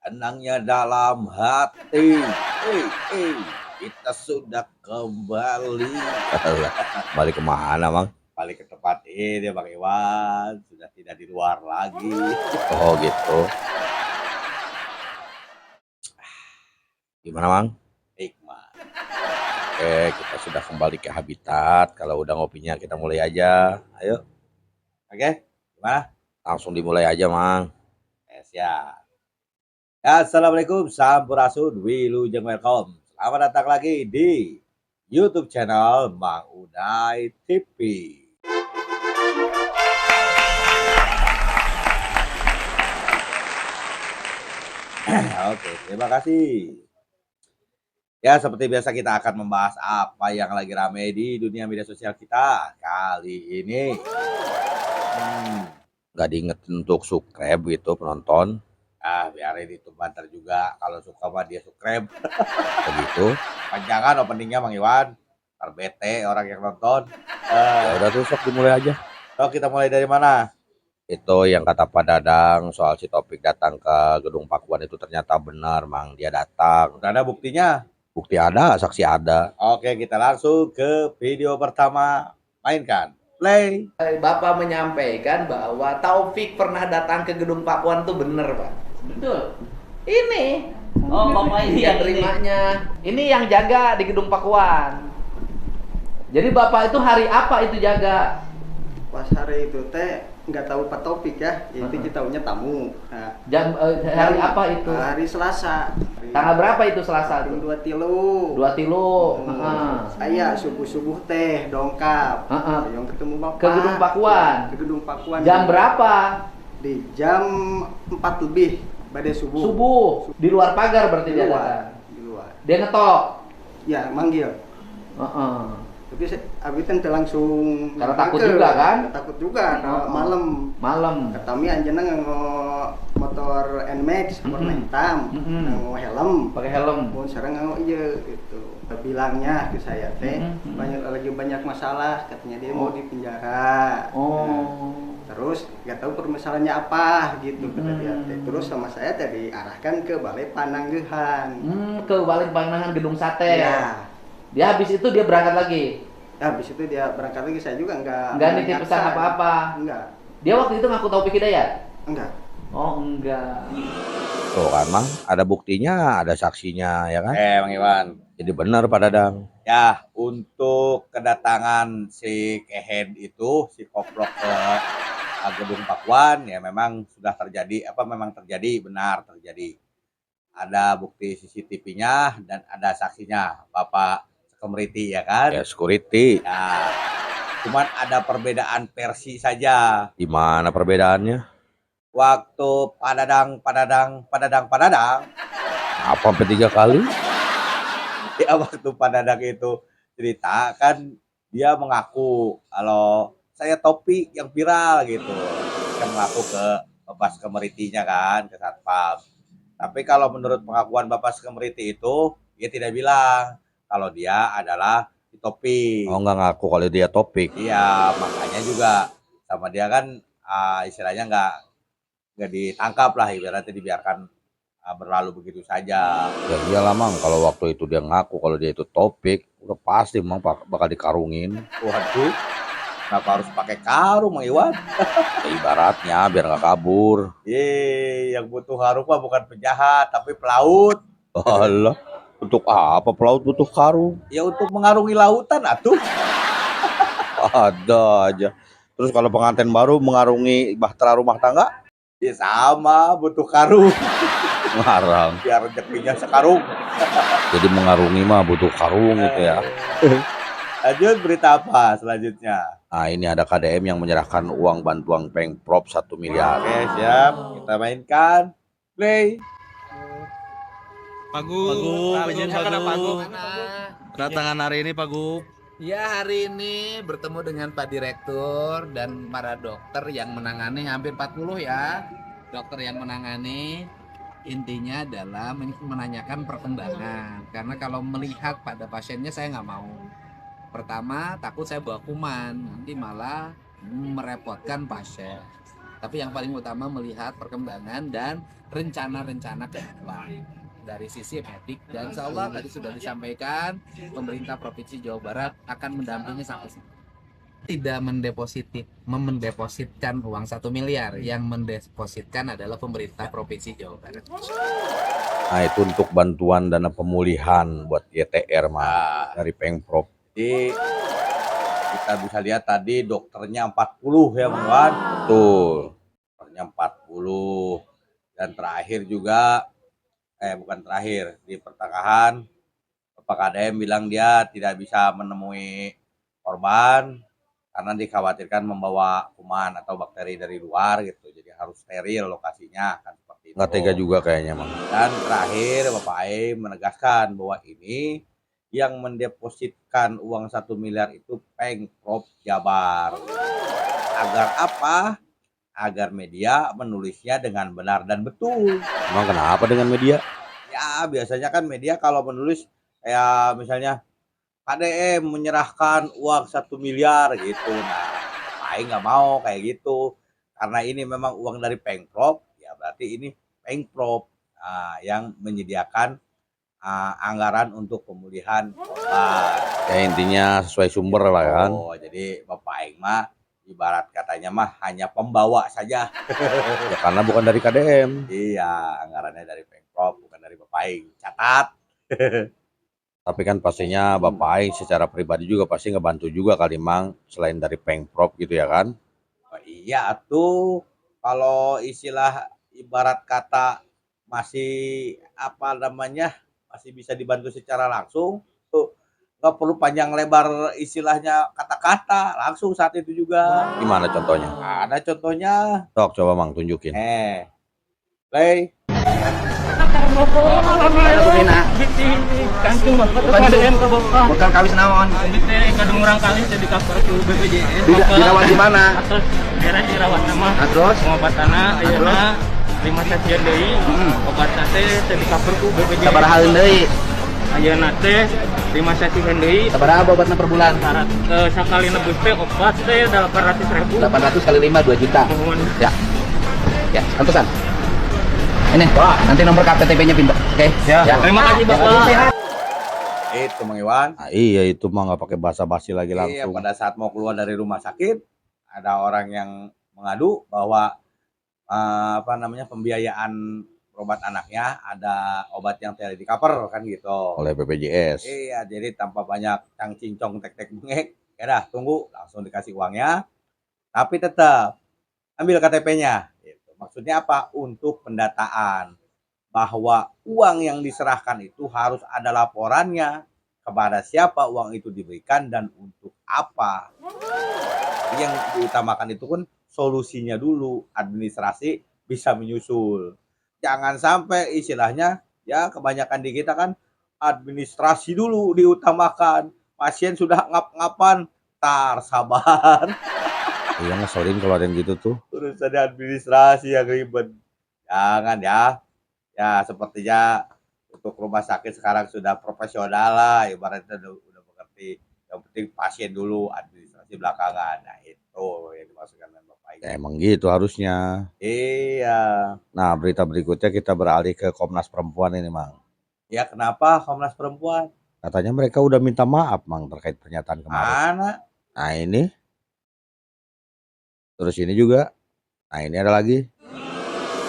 tenangnya dalam hati. Kita sudah kembali. Alah, balik kemana, Mang? Balik ke tempat ini, Bang Iwan. Sudah tidak di luar lagi. Oh gitu. Gimana, Mang? Hikmah. Oke, kita sudah kembali ke habitat. Kalau udah ngopinya kita mulai aja. Ayo, Oke, gimana? langsung dimulai aja, Mang. Siap. Ya, Assalamualaikum, sampurasun, wilujeng welcome. Selamat datang lagi di YouTube channel Mang Uday TV. Oke, terima kasih. Ya, seperti biasa kita akan membahas apa yang lagi rame di dunia media sosial kita kali ini. Gak diingetin untuk subscribe gitu penonton. Biarin itu banter juga. Kalau suka mah dia subscribe. Begitu. Panjangan openingnya Bang Iwan. Ntar bete orang yang nonton. Ya udah tuh sok dimulai aja. So, kita mulai dari mana? Itu yang kata Pak Dadang soal si Topik datang ke gedung Pakuan itu ternyata benar, Mang. Dia datang. Udah ada buktinya? Bukti ada, saksi ada. Oke, kita langsung ke video pertama. Mainkan. Play. Bapak menyampaikan bahwa Taufik pernah datang ke gedung Pakuan tuh bener, Pak. Betul. Ini. Oh, Bapak ini yang yang ini. terimanya. Ini yang jaga di gedung Pakuan. Jadi Bapak itu hari apa itu jaga? Pas hari itu teh nggak tahu Pak Topik ya, itu kita punya tamu. Nah, Hari apa itu? Hari Selasa. Tanggal berapa itu Selasa Jam tuh? 2 tilu. 2 tilu. Saya subuh-subuh teh dongkap. Heeh. Yang ketemu Bapak. Ke gedung Pakuan. Ke gedung Pakuan. Jam berapa? Di jam 4 lebih pada subuh. Subuh. Di luar pagar berarti Di dia luar. datang. Di luar. Dia ngetok. Ya, manggil. Heeh. Tapi abis itu langsung Karena takut ngangker. juga kan? Takut juga kalau Heeh. malam. Malam. Kami anjena nganggo motor NMAX warna hitam, nganggo helm. Pakai helm. Pun sareng nganggo iya gitu. Bilangnya ke saya teh banyak masalah, katanya dia mau dipenjara. Oh. Terus nggak tahu permasalahannya apa gitu kata dia teh. Terus sama saya tadi diarahkan ke Balai Pananggehan. Ke Balai Panangan Gedung Sate. Ya. Dia habis itu dia berangkat lagi. Habis itu dia berangkat lagi, saya juga Nggak nitip menyaksa. pesan apa-apa. Enggak. Dia waktu itu ngaku Taufik Hidayat. Enggak. Oh enggak. Tuh kan, Mang. Ada buktinya, ada saksinya, ya kan? Bang Iwan. Jadi benar Pak Dadang. Ya, untuk kedatangan si Kehen itu, si Koplok ke gedung Pakuan, ya memang sudah terjadi, memang terjadi, benar terjadi. Ada bukti CCTV-nya dan ada saksinya, Bapak Sekomriti, ya kan? Ya, security. Ya, cuman ada perbedaan versi saja. Di mana perbedaannya? Waktu Padadang, Apa sampai 3 kali? ya waktu Padadang itu cerita kan dia mengaku kalau saya Topik yang viral gitu. Dia mengaku ke Bapak Sekomritinya kan, ke Satpam. Tapi kalau menurut pengakuan Bapak Sekomriti itu, dia tidak bilang kalau dia adalah si Topik. Oh, nggak ngaku kalau dia Topik. Iya, makanya juga sama dia kan istilahnya nggak ditangkap lah, ibaratnya dibiarkan berlalu begitu saja. Ya iyalah, Mang. Kalau waktu itu dia ngaku kalau dia itu Topik, udah pasti Mang bakal dikarungin. Waduh, kenapa harus pakai karung, Mang Iwan? Ya, ibaratnya biar nggak kabur. Yang butuh karung mah bukan penjahat, tapi pelaut. Alah, untuk apa pelaut butuh karung? Ya untuk mengarungi lautan atuh. Ada aja. Terus kalau pengantin baru mengarungi bahtera rumah tangga, Ya sama, butuh karung. ngarang. Biar rezekinya sekarung. Jadi mengarungi mah butuh karung gitu ya. Lanjut, berita apa selanjutnya? Nah, ini ada KDM yang menyerahkan uang bantuan Pemprov 1 miliar. Oke, siap. Kita mainkan. Play. Pak Gup, izin Pak Gup. Kedatangan hari ini Pak Gup. Ya hari ini bertemu dengan Pak Direktur dan para dokter yang menangani hampir 40 ya. Dokter yang menangani intinya adalah menanyakan perkembangan. Karena kalau melihat pada pasiennya saya nggak mau. Pertama takut saya bawa kuman, nanti malah merepotkan pasien. Tapi yang paling utama melihat perkembangan dan rencana-rencana ke depan. Dari sisi etik, dan insya Allah tadi sudah disampaikan, pemerintah Provinsi Jawa Barat akan mendampingi sampai sini. Tidak mendepositkan uang 1 miliar, yang mendepositkan adalah pemerintah Provinsi Jawa Barat. Nah itu untuk bantuan dana pemulihan buat YTR mah dari Pemprov. Jadi kita bisa lihat tadi dokternya 40 ya Bang Iwan. Betul. Dokternya 40. Dan terakhir juga, bukan terakhir, di pertengahan Bapak KDM bilang dia tidak bisa menemui korban karena dikhawatirkan membawa kuman atau bakteri dari luar gitu. Jadi harus steril lokasinya kan seperti itu. Nggak tega juga kayaknya Mang. Dan terakhir Bapak Ae menegaskan bahwa ini yang mendepositkan uang 1 miliar itu Pemprov Jabar. Agar apa? Agar media menulisnya dengan benar dan betul. Emang kenapa dengan media? Ya biasanya kan media kalau menulis kayak misalnya KDM menyerahkan uang 1 miliar gitu. Nah, Aing nggak mau kayak gitu. Karena ini memang uang dari Pemprov, ya berarti ini Pemprov yang menyediakan anggaran untuk pemulihan korban. Ya intinya sesuai sumber lah kan. Oh, jadi Bapak Aing mah ibarat katanya mah hanya pembawa saja. Ya karena bukan dari KDM. Iya, anggarannya dari Pemprov bukan dari Bapak Aing. Catat. Tapi kan pastinya Bapak Aing secara pribadi juga pasti ngebantu juga kali Mang, selain dari Pemprov gitu ya kan. Oh, iya tuh kalau istilah ibarat kata masih apa namanya masih bisa dibantu secara langsung tuh nggak perlu panjang lebar istilahnya kata-kata langsung saat itu juga. Gimana contohnya? Ada contohnya. Tok coba Mang tunjukin. Play. Bukan kawis naon. Kadung orang kali jadi cover ke BPJS. Dirawat di mana? Daerah dirawat nama. Terus Pengobatanna ayeuna 5 sesian deui. Obat teh jadi cover ku BPJS. sabaraha deui? Ayeuna teh 5 sesian deui. Sabaraha obatna per bulan? Syarat sakali nebus teh obat teh 800.000. 800 kali 5 2 juta. Mohon. Ya. Ya, pantesan. Ini, nanti nomor KTP-nya pindah. Oke. Ya. Terima kasih Bapak. Itu Mang Iwan. Nah, iya itu mah nggak pakai basa-basi lagi Iya, langsung. pada saat mau keluar dari rumah sakit ada orang yang mengadu bahwa apa namanya pembiayaan berobat anaknya ada obat yang tidak di cover kan gitu. Oleh BPJS. Iya, jadi tanpa banyak cang cincong tek-tek bengek, ya dah tunggu langsung dikasih uangnya. Tapi tetap ambil KTP-nya. Gitu. Maksudnya apa? Untuk pendataan bahwa uang yang diserahkan itu harus ada laporannya kepada siapa uang itu diberikan dan untuk apa. Jadi yang diutamakan itu kan solusinya dulu, administrasi bisa menyusul. Jangan sampai istilahnya ya kebanyakan di kita kan administrasi dulu diutamakan. Pasien sudah ngap-ngapan, tar sabar. Iya ngeselin kalau ada yang gitu tuh. Terus ada administrasi yang ribet. Jangan ya. Ya sepertinya untuk rumah sakit sekarang sudah profesional lah. Ibaratnya udah mengerti. Yang penting pasien dulu, administrasi belakangan. Nah itu yang dimaksudkan dengan Bapak Ya ini. emang gitu harusnya. Iya. Nah berita berikutnya kita beralih ke Komnas Perempuan ini Mang. Ya kenapa Komnas Perempuan? Katanya mereka udah minta maaf Mang terkait pernyataan kemarin. Mana? Nah ini. Terus ini juga. Nah ini ada lagi.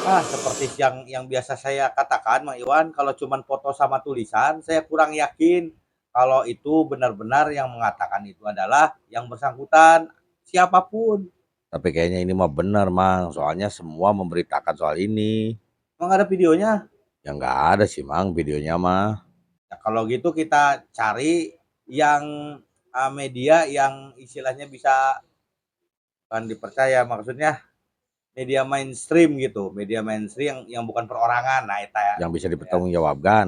Seperti yang biasa saya katakan, Mang Iwan, kalau cuma foto sama tulisan, saya kurang yakin kalau itu benar-benar yang mengatakan itu adalah yang bersangkutan, siapapun. Tapi kayaknya ini mah benar Mang. Soalnya semua memberitakan soal ini. Emang ada videonya? Ya nggak ada sih Mang videonya mah. Ya, kalau gitu kita cari yang media yang istilahnya bisa kan dipercaya, maksudnya media mainstream gitu, media mainstream yang bukan perorangan. Nah, itu ya. Yang bisa dipertanggungjawabkan.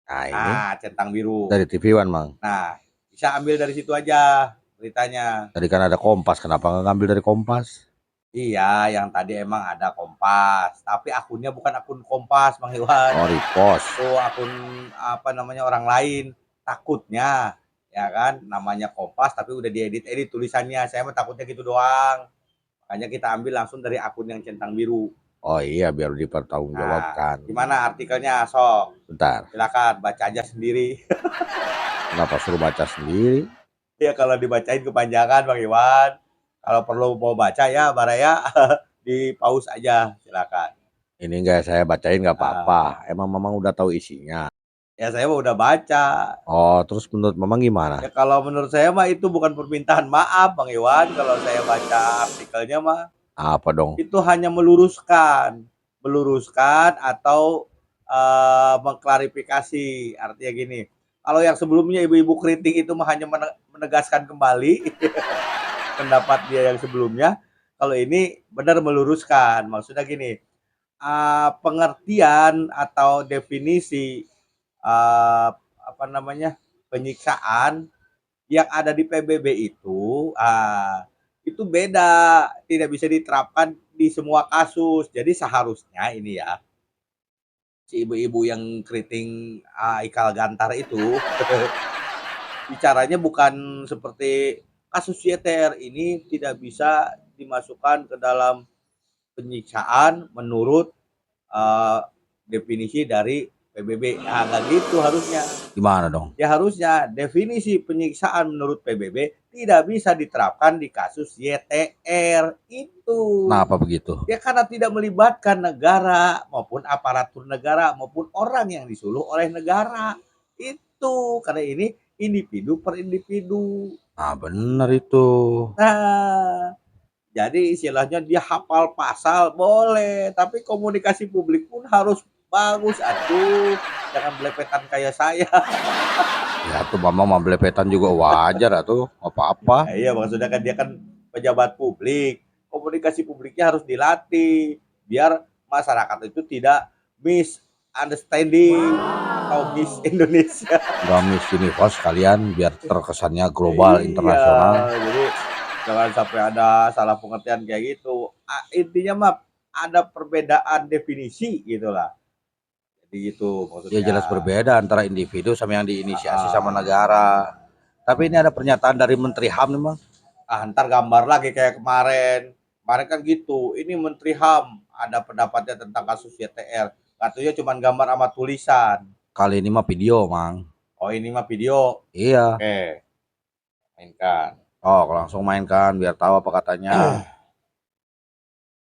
Nah ini Centang biru. dari TV One Mang. Nah, bisa ambil dari situ aja beritanya. Tadi kan ada Kompas. Kenapa nggak ngambil dari Kompas? Iya, yang tadi emang ada Kompas, tapi akunnya bukan akun Kompas, Bang Iwan. Oh repost. Itu akun apa namanya orang lain. Takutnya ya kan namanya Kompas tapi udah diedit-edit tulisannya. Saya mah takutnya gitu doang. Makanya kita ambil langsung dari akun yang centang biru. Oh iya, biar Nah, dipertanggungjawabkan. gimana artikelnya? Sok, Bentar, silakan baca aja sendiri. kenapa suruh baca sendiri? Ya kalau dibacain kepanjangan Bang Iwan. Kalau perlu mau baca ya Baraya di pause aja, silakan. Ini enggak saya bacain nggak Ah, apa-apa. Emang Mamang udah tahu isinya. ya saya mah udah baca. Oh, terus menurut Mamang gimana? Ya kalau menurut saya mah itu bukan permintaan maaf Bang Iwan. Kalau saya baca artikelnya mah Apa dong? itu hanya meluruskan atau mengklarifikasi. Artinya gini, kalau yang sebelumnya ibu-ibu kritik itu mah hanya menegaskan kembali pendapat dia yang sebelumnya. Kalau ini benar meluruskan. Maksudnya gini, pengertian atau definisi apa namanya penyiksaan yang ada di PBB itu beda, tidak bisa diterapkan di semua kasus. Jadi seharusnya ini ya, si ibu-ibu yang keriting ikal gantar itu bicaranya bukan seperti kasus YTR ini tidak bisa dimasukkan ke dalam penyiksaan menurut definisi dari PBB. Nah, nggak gitu harusnya. Gimana dong? Ya harusnya definisi penyiksaan menurut PBB tidak bisa diterapkan di kasus YTR itu. Kenapa begitu? Ya karena tidak melibatkan negara maupun aparatur negara maupun orang yang disuruh oleh negara. Itu karena ini individu per individu. Nah, benar itu. Nah, jadi istilahnya dia hafal pasal boleh, tapi komunikasi publik pun harus bagus atuh. Jangan belepetan kayak saya. Ya tuh Mamang mau belepetan juga wajar atuh, apa-apa. Nah, iya maksudnya kan dia kan pejabat publik. Komunikasi publiknya harus dilatih biar masyarakat itu tidak misunderstanding atau miss Indonesia. Gak miss universe kalian biar terkesannya global, Iya, internasional. jadi jangan sampai ada salah pengertian kayak gitu. Intinya mah ada perbedaan definisi gitulah. Jadi gitu Ya maksudnya. jelas berbeda antara individu sama yang diinisiasi sama Ah, negara. Tapi ini ada pernyataan dari Menteri HAM nih, Bang. ntar gambar lagi kayak kemarin. Kemarin kan gitu. Ini Menteri HAM ada pendapatnya tentang kasus YTR. Katanya cuma gambar sama tulisan. Kali ini mah video, Mang. Oh ini mah video. Iya. Oke, mainkan. Oh, langsung mainkan biar tahu apa katanya.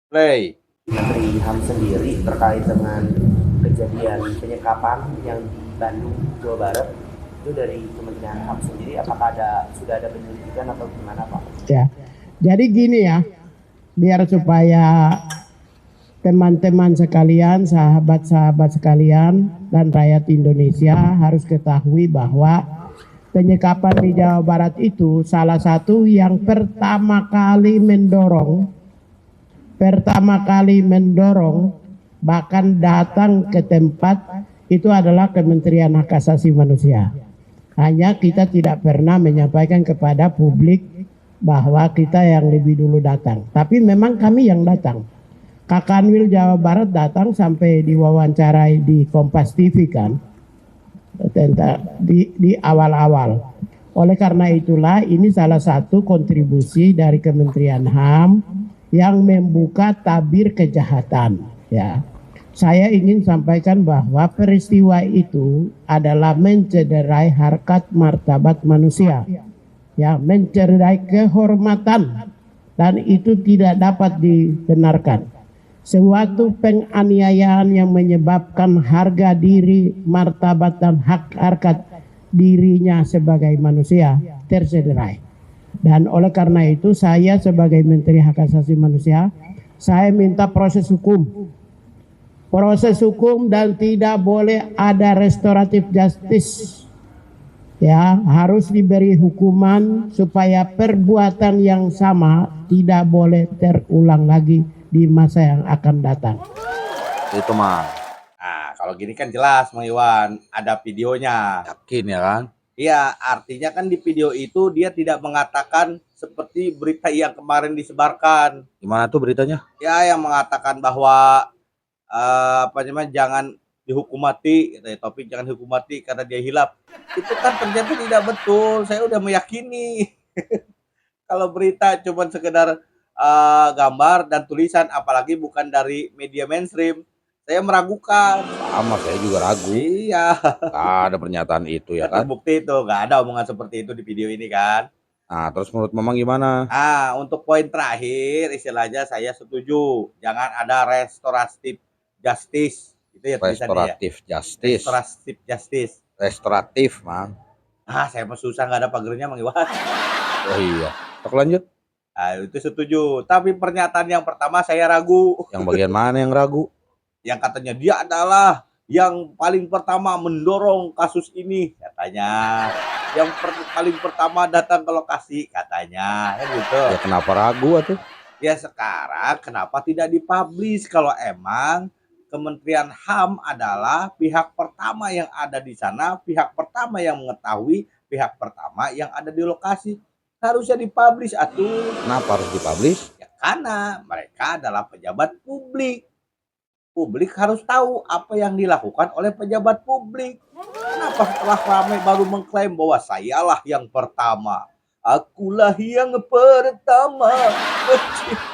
Play. Menteri HAM sendiri terkait dengan kejadian penyekapan yang di Bandung, Jawa Barat itu dari Kementerian HAM sendiri apakah sudah ada penyelidikan atau gimana Pak? Ya, jadi gini ya, biar supaya teman-teman sekalian, sahabat-sahabat sekalian, dan rakyat Indonesia harus ketahui bahwa penyekapan di Jawa Barat itu salah satu yang pertama kali mendorong bahkan datang ke tempat itu adalah Kementerian Hak Asasi Manusia. Hanya kita tidak pernah menyampaikan kepada publik bahwa kita yang lebih dulu datang. Tapi memang kami yang datang. Kakanwil Jawa Barat datang sampai diwawancarai di Kompas TV kan. Di awal-awal. Oleh karena itulah ini salah satu kontribusi dari Kementerian HAM yang membuka tabir kejahatan. Ya. Saya ingin sampaikan bahwa peristiwa itu adalah mencederai harkat martabat manusia, ya, mencederai kehormatan, dan itu tidak dapat dibenarkan. Suatu penganiayaan yang menyebabkan harga diri, martabat dan hak harkat dirinya sebagai manusia tercederai. Dan oleh karena itu saya sebagai Menteri Hak Asasi Manusia, saya minta proses hukum dan tidak boleh ada restoratif justice. Ya, harus diberi hukuman supaya perbuatan yang sama tidak boleh terulang lagi di masa yang akan datang. Itu mah Nah, kalau gini kan jelas Mang Iwan, ada videonya. yakin ya kan? Iya, artinya kan di video itu dia tidak mengatakan seperti berita yang kemarin disebarkan. Gimana tuh beritanya? Ya, yang mengatakan bahwa apa namanya jangan dihukum mati, kata Taufik jangan dihukum mati karena dia hilaf. Itu kan ternyata tidak betul. Saya udah meyakini. Kalau berita cuma sekedar gambar dan tulisan, apalagi bukan dari media mainstream. Saya meragukan. Sama, saya juga ragu. Iya. Nggak ada pernyataan itu ya Nggak kan. terbukti itu, nggak ada omongan seperti itu di video ini kan. Nah, terus menurut Mamang gimana? Untuk poin terakhir, istilahnya saya setuju. Jangan ada restoratif justice. Itu ya tulisannya ya. Restoratif justice. Restoratif justice. Restoratif, Mang. Saya mah susah nggak ada pagernya, Mang Iwan. Oh iya. Sok lanjut. Itu setuju. Tapi pernyataan yang pertama saya ragu. Yang bagian mana yang ragu? Yang katanya dia adalah yang paling pertama mendorong kasus ini, katanya. Yang paling pertama datang ke lokasi, katanya. Kan gitu. Ya kenapa ragu atuh? Ya sekarang kenapa tidak dipublish kalau emang Kementerian HAM adalah pihak pertama yang ada di sana, pihak pertama yang mengetahui, pihak pertama yang ada di lokasi. Harusnya dipublish atuh. Kenapa harus dipublish? Ya karena mereka adalah pejabat publik. Publik harus tahu apa yang dilakukan oleh pejabat publik. Kenapa setelah ramai baru mengklaim bahwa sayalah yang pertama? Akulah yang pertama.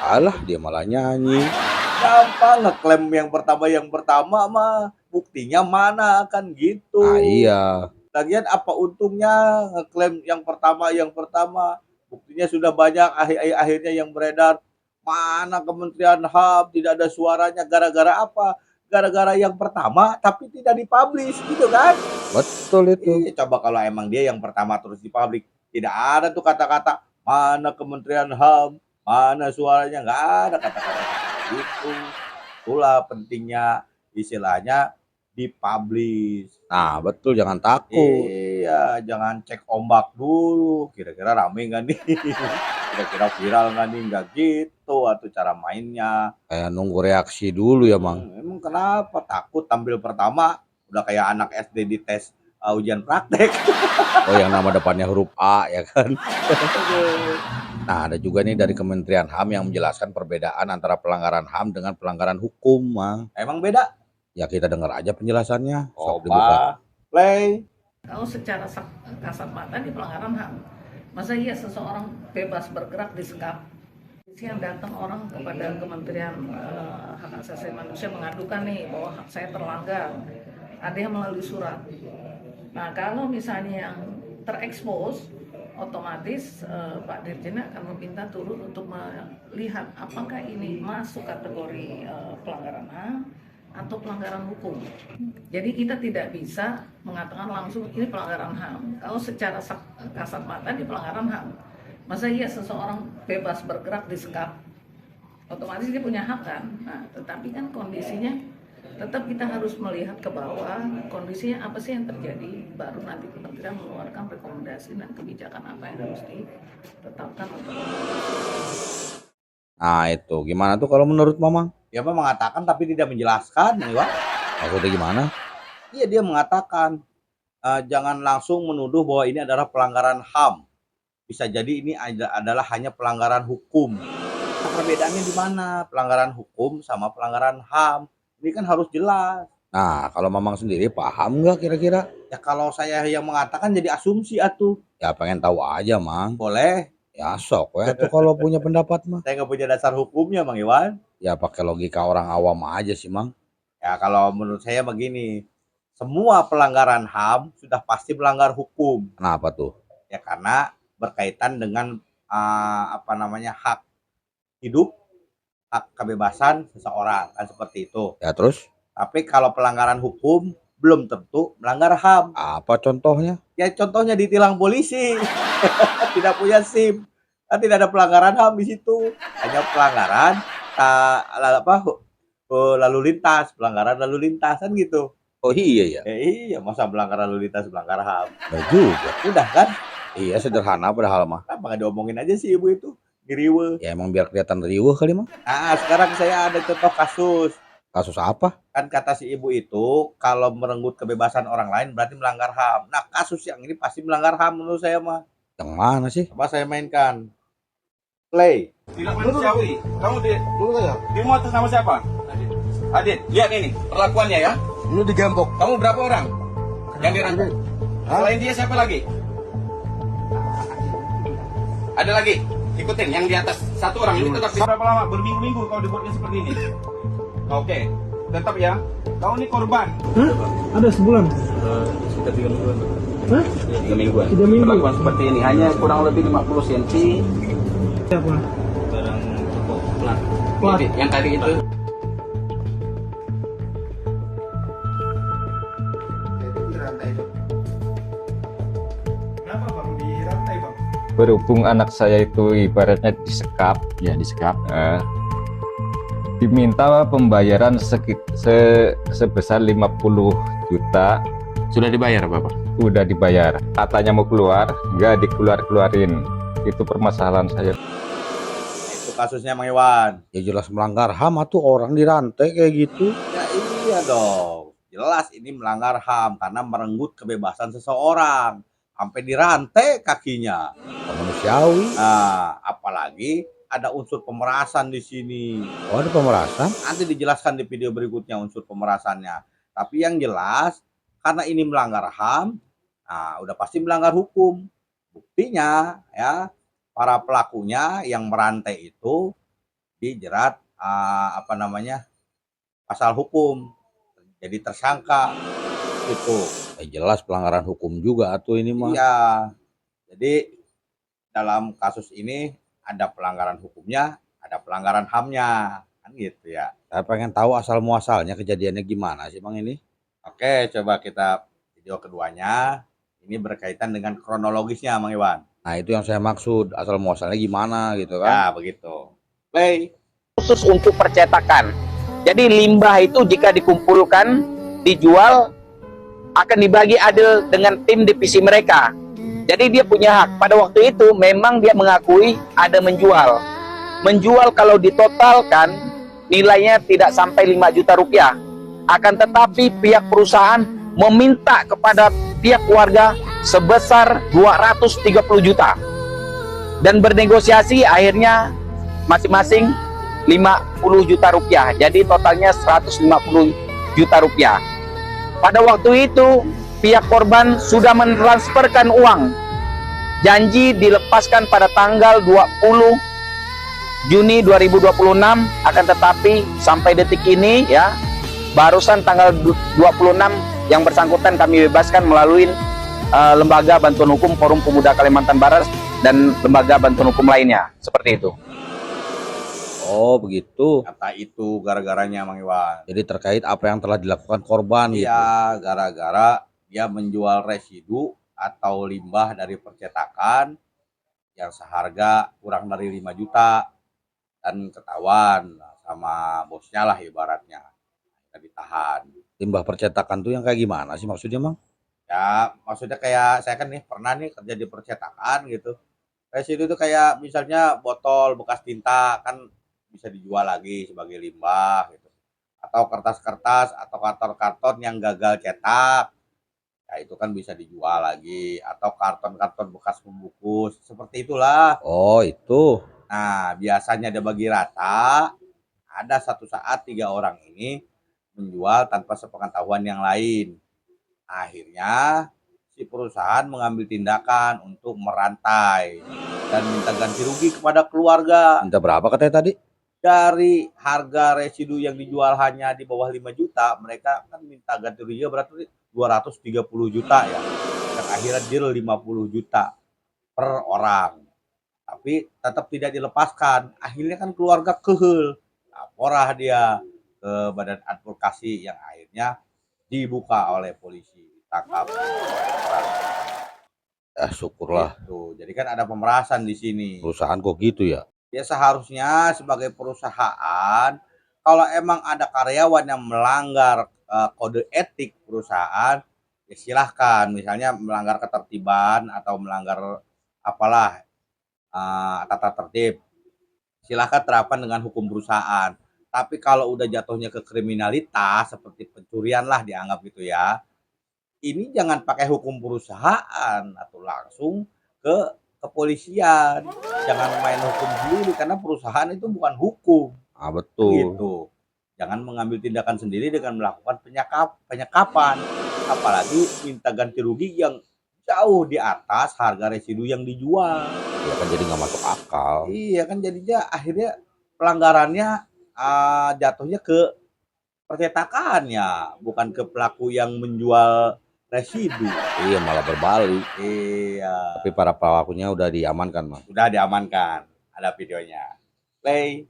Alah, dia malah nyanyi. Gampang ngeklaim yang pertama mah. Buktinya mana kan gitu. Iya. Lagian apa untungnya ngeklaim yang pertama. Buktinya sudah banyak akhirnya yang beredar. Mana Kementerian HAM tidak ada suaranya, gara-gara apa? Gara-gara yang pertama tapi tidak dipublish gitu kan? Betul itu. Coba kalau emang dia yang pertama terus dipublish, tidak ada tuh kata-kata mana Kementerian HAM, mana suaranya, nggak ada kata-kata itu. Itulah pentingnya istilahnya dipublish. Nah, betul, jangan takut. Iya, jangan cek ombak dulu. Kira-kira rame nggak nih? Kira-kira viral nggak nih? Nggak gitu atau cara mainnya. Kayak nunggu reaksi dulu ya, Mang. Emang kenapa? Takut tampil pertama udah kayak anak SD di tes ujian praktek. Oh, yang nama depannya huruf A ya kan. Nah, ada juga nih dari Kementerian HAM yang menjelaskan perbedaan antara pelanggaran HAM dengan pelanggaran hukum, Mang. Emang beda? Ya kita dengar aja penjelasannya. Sok dibuka. Coba play. Kalau secara kasat mata di pelanggaran HAM, masa iya seseorang bebas bergerak disekap? Yang datang orang kepada Kementerian Hak Asasi Manusia mengadukan nih bahwa hak saya terlanggar, ada yang melalui surat. Nah kalau misalnya yang terekspos, otomatis Pak Dirjen akan meminta turun untuk melihat apakah ini masuk kategori pelanggaran HAM atau pelanggaran hukum. Jadi kita tidak bisa mengatakan langsung ini pelanggaran HAM. Kalau secara kasat mata di pelanggaran HAM, masa iya seseorang bebas bergerak disekap? Otomatis dia punya hak kan? Nah, tetapi kan kondisinya tetap kita harus melihat ke bawah, kondisinya apa sih yang terjadi, baru nanti Kementerian mengeluarkan rekomendasi dan kebijakan apa yang harus ditetapkan untuk. Nah, itu gimana tuh kalau menurut Mamang? Dia mengatakan tapi tidak menjelaskan, ya. Maksudnya gimana? Iya, dia mengatakan jangan langsung menuduh bahwa ini adalah pelanggaran HAM. Bisa jadi ini adalah hanya pelanggaran hukum. Nah, perbedaannya di mana? Pelanggaran hukum sama pelanggaran HAM. Ini kan harus jelas. Nah, kalau Mamang sendiri paham nggak kira-kira? Ya kalau saya yang mengatakan jadi asumsi atuh. Ya pengen tahu aja, Mang. Boleh. Ya sok ya tuh kalau punya pendapat mah. Saya nggak punya dasar hukumnya, Mang Iwan. Ya pakai logika orang awam aja sih, Mang. Ya kalau menurut saya begini, semua pelanggaran HAM sudah pasti melanggar hukum. Kenapa tuh? Ya karena berkaitan dengan hak hidup, hak kebebasan seseorang, kan seperti itu. Ya terus? Tapi kalau pelanggaran hukum belum tentu melanggar HAM. Apa contohnya? Ya contohnya ditilang polisi, tidak punya SIM, kan tidak ada pelanggaran HAM di situ, hanya pelanggaran lalu lintas, pelanggaran lalu lintas kan gitu. Oh iya ya. Iya, masa pelanggaran lalu lintas melanggar HAM? Nah juga. Udah kan? Iya sederhana padahal mah. Kenapa nggak diomongin aja sih ibu itu? Ngiriwe. Ya emang biar kelihatan riweuh kali mah. Sekarang saya ada contoh kasus. Kasus apa? Kan kata si ibu itu kalau merenggut kebebasan orang lain berarti melanggar HAM. Nah kasus yang ini pasti melanggar HAM menurut saya mah. Yang mana sih? Coba saya mainkan. Play. Tidak manusiawi. Kamu di mau atas nama siapa? Adit. Lihat ini perlakuannya ya. Ini digembok. Kamu berapa orang yang dirangkul? Selain dia siapa lagi? Ada lagi? Ikutin yang di atas satu orang ini tetap. Berapa lama? Berminggu-minggu kau dibuatnya seperti ini. Oke, tetap ya. Kau ini korban. Ada sebulan. Sekitar 3 mingguan. Hah? 3 mingguan. 3 minggu. Perlakuan seperti ini hanya kurang lebih 50 cm. Siapa? Barang plat. Plat. Yang tadi itu. Kenapa bang di rantai bang? Berhubung anak saya itu ibaratnya disekap, Ya, disekap. diminta pembayaran sebesar 50 juta, Sudah dibayar, Bapak? udah dibayar. Katanya mau keluar, nggak dikeluarin. Itu permasalahan saya. Itu kasusnya Mang Iwan. Ya jelas melanggar HAM tuh orang dirantai kayak gitu. Ya iya dong. Jelas ini melanggar HAM karena merenggut kebebasan seseorang. Sampai dirantai kakinya. Manusiawi. Nah, apalagi ada unsur pemerasan di sini. Oh, ada pemerasan? Nanti dijelaskan di video berikutnya unsur pemerasannya. Tapi yang jelas karena ini melanggar HAM, nah udah pasti melanggar hukum. Buktinya ya para pelakunya yang merantai itu dijerat pasal hukum. Jadi tersangka itu. Jelas pelanggaran hukum juga tuh ini mah. Iya. Jadi dalam kasus ini ada pelanggaran hukumnya, ada pelanggaran HAM-nya, kan gitu ya. Saya pengen tahu asal muasalnya kejadiannya gimana sih Bang ini? Oke, coba kita video keduanya. Ini berkaitan dengan kronologisnya, Mang Iwan. Nah itu yang saya maksud, asal muasalnya gimana gitu Ya, kan? begitu. Play. Khusus untuk percetakan. Jadi limbah itu jika dikumpulkan, dijual, akan dibagi adil dengan tim divisi mereka. Jadi dia punya hak. Pada waktu itu memang dia mengakui ada menjual. Menjual kalau ditotalkan nilainya tidak sampai 5 juta rupiah. Akan tetapi pihak perusahaan meminta kepada pihak keluarga sebesar 230 juta. Dan bernegosiasi akhirnya masing-masing 50 juta rupiah. Jadi totalnya 150 juta rupiah. Pada waktu itu pihak korban sudah mentransferkan uang. Janji dilepaskan pada tanggal 20 Juni 2026, akan tetapi sampai detik ini ya, barusan tanggal 26 yang bersangkutan kami bebaskan melalui Lembaga Bantuan Hukum Forum Pemuda Kalimantan Barat dan lembaga bantuan hukum lainnya. Seperti itu. Oh begitu. Kata itu gara-garanya Mang Iwan. Jadi terkait apa yang telah dilakukan korban gitu. Iya, gara-gara dia menjual residu atau limbah dari percetakan yang seharga kurang dari 5 juta dan ketahuan sama bosnya lah ibaratnya. Kita ditahan. Limbah percetakan tuh yang kayak gimana sih maksudnya Mang? Ya, maksudnya kayak saya kan nih pernah nih kerja di percetakan gitu. Residu itu kayak misalnya botol bekas tinta kan bisa dijual lagi sebagai limbah gitu. Atau kertas-kertas atau karton-karton yang gagal cetak. Ya itu kan bisa dijual lagi atau karton-karton bekas membungkus seperti itulah. Oh itu. Nah, biasanya dia bagi rata. Ada satu saat 3 orang ini menjual tanpa sepengetahuan yang lain. Akhirnya si perusahaan mengambil tindakan untuk merantai dan minta ganti rugi kepada keluarga. Minta berapa katanya tadi? Dari harga residu yang dijual hanya di bawah 5 juta, mereka kan minta ganti rugi berarti 230 juta ya. Dan akhirnya deal 50 juta per orang. Tapi tetap tidak dilepaskan. Akhirnya kan keluarga kehel. Laporlah dia ke badan advokasi yang akhirnya dibuka oleh polisi. Tangkap. Syukurlah. Gitu. Jadi kan ada pemerasan di sini. Perusahaan kok gitu ya? Ya seharusnya sebagai perusahaan, kalau emang ada karyawan yang melanggar kode etik perusahaan, ya silahkan. Misalnya melanggar ketertiban atau melanggar apalah tata tertib, silahkan terapkan dengan hukum perusahaan. Tapi kalau udah jatuhnya ke kriminalitas seperti pencurian lah dianggap gitu ya, ini jangan pakai hukum perusahaan atau langsung ke kepolisian. Jangan main hukum sendiri karena perusahaan itu bukan hukum. Betul. Gitu. Jangan mengambil tindakan sendiri dengan melakukan penyekapan, apalagi minta ganti rugi yang jauh di atas harga residu yang dijual. Ya kan jadi nggak masuk akal. Iya kan jadinya akhirnya pelanggarannya jatuhnya ke percetakannya, bukan ke pelaku yang menjual residu. Iya malah berbalik. Iya. Tapi para pelakunya udah diamankan, Mang. Udah diamankan, ada videonya. Play.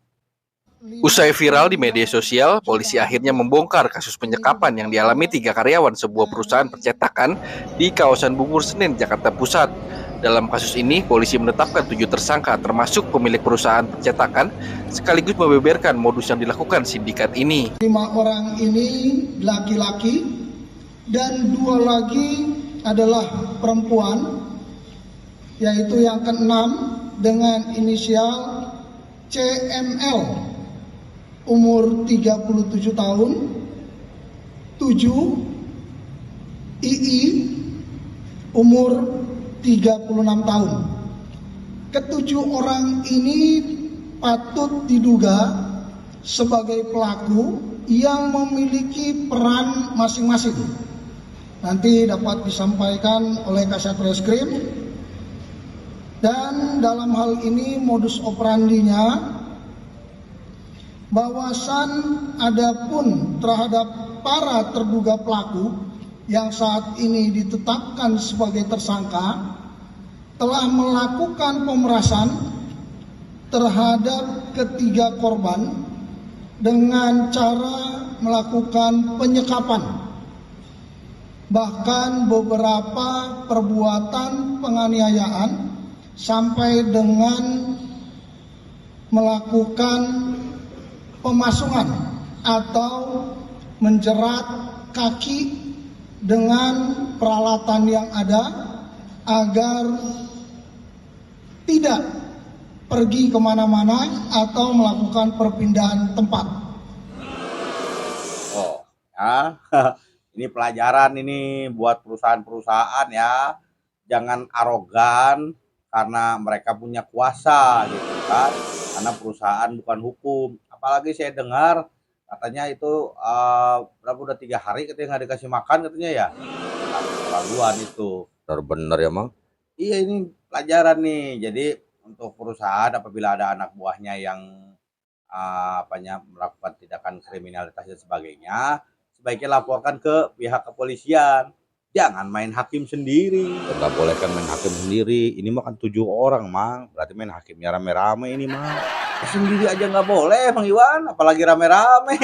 Usai viral di media sosial, polisi akhirnya membongkar kasus penyekapan yang dialami 3 karyawan sebuah perusahaan percetakan di kawasan Bungur Senen, Jakarta Pusat. Dalam kasus ini, polisi menetapkan 7 tersangka termasuk pemilik perusahaan percetakan sekaligus membeberkan modus yang dilakukan sindikat ini. 5 orang ini laki-laki dan 2 lagi adalah perempuan, yaitu yang ke-6 dengan inisial CML umur 37 tahun, 7 II umur 36 tahun. Ketujuh orang ini patut diduga sebagai pelaku yang memiliki peran masing-masing. Nanti dapat disampaikan oleh Kasat Reskrim. Dan dalam hal ini modus operandinya, bahwasan adapun terhadap para terduga pelaku yang saat ini ditetapkan sebagai tersangka telah melakukan pemerasan terhadap ketiga korban dengan cara melakukan penyekapan. Bahkan beberapa perbuatan penganiayaan sampai dengan melakukan pemasungan atau menjerat kaki dengan peralatan yang ada agar tidak pergi kemana-mana atau melakukan perpindahan tempat. Oh, ya. Ini pelajaran ini buat perusahaan-perusahaan ya. Jangan arogan karena mereka punya kuasa gitu kan. Karena perusahaan bukan hukum. Apalagi saya dengar katanya itu udah 3 hari katanya nggak dikasih makan katanya ya. Keterlaluan itu. Bener ya, Mang? Iya ini pelajaran nih. Jadi untuk perusahaan apabila ada anak buahnya yang melakukan tindakan kriminalitas dan sebagainya, sebaiknya laporkan ke pihak kepolisian. Jangan main hakim sendiri. Nggak boleh kan main hakim sendiri. Ini mah kan 7 orang, Mang. Berarti main hakimnya rame-rame ini, Mang. Sendiri aja nggak boleh, Bang Iwan. Apalagi rame-rame.